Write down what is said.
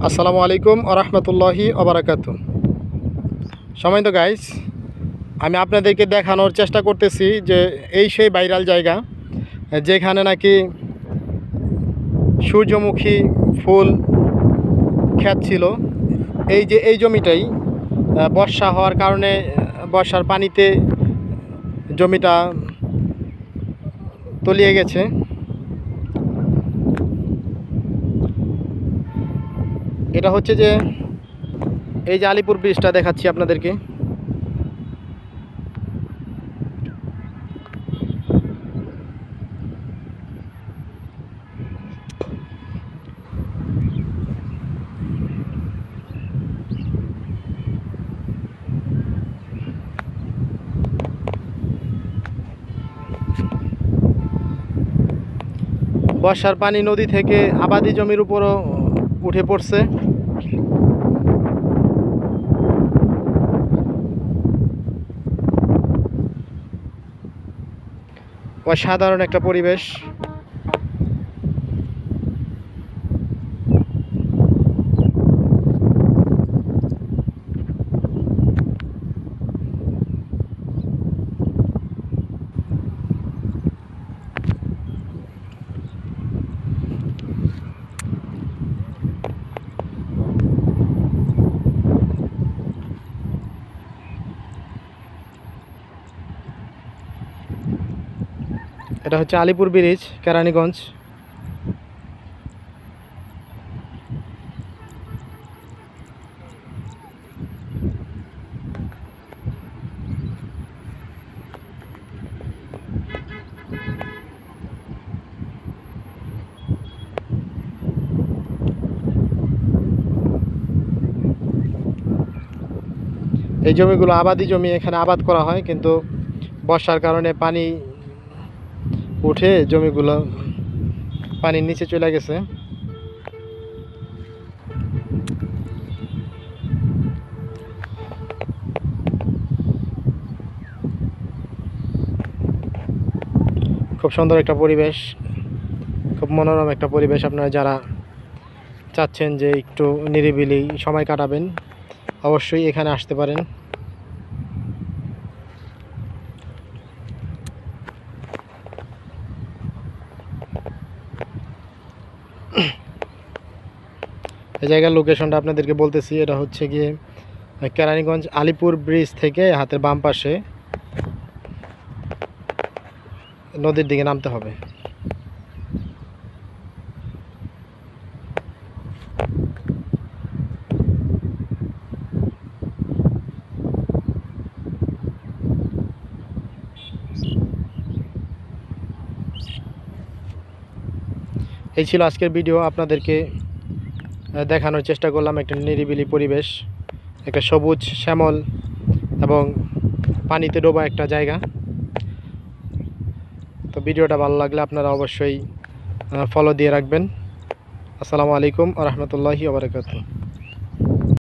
আসসালামু আলাইকুম আরহামতুল্লাহি ওবারাকাতু। সম্মানিত গাইস, আমি আপনাদেরকে দেখানোর চেষ্টা করতেছি যে এই সেই ভাইরাল জায়গা যেখানে নাকি সূর্যমুখী ফুল ক্ষেত ছিল। এই যে এই জমিটাই বর্ষা হওয়ার কারণে বর্ষার পানিতে জমিটা তলিয়ে গেছে। এটা হচ্ছে যে এই যে আলিপুর ব্রিজটা দেখাচ্ছি আপনাদেরকে। বর্ষার পানি নদী থেকে আবাদি জমির উপরও উঠে পড়ছে। অসাধারণ একটা পরিবেশ। এটা হচ্ছে আলিপুর ব্রিজ, কেরানীগঞ্জ। এই জমিগুলো আবাদি জমি, এখানে আবাদ করা হয়, কিন্তু বর্ষার কারণে পানি উঠে জমিগুলো পানির নিচে চলে গেছে। খুব সুন্দর একটা পরিবেশ, খুব মনোরম একটা পরিবেশ। আপনারা যারা চাচ্ছেন যে একটু নিরিবিলি সময় কাটাবেন, অবশ্যই এখানে আসতে পারেন। এই জায়গার লোকেশনটা আপনাদেরকে বলতেছি। এটা হচ্ছে গিয়ে কেরানীগঞ্জ আলিপুর ব্রিজ থেকে হাতের বাম পাশে নদীর দিকে নামতে হবে। এই ছিল আজকের ভিডিও। আপনাদেরকে দেখানোর চেষ্টা করলাম একটা নিরিবিলি পরিবেশ, একটা সবুজ শ্যামল এবং পানিতে ডোবা একটা জায়গা। তো ভিডিওটা ভালো লাগলে আপনারা অবশ্যই ফলো দিয়ে রাখবেন। আসসালামু আলাইকুম ওয়া রাহমাতুল্লাহি ওয়া বারাকাতুহু।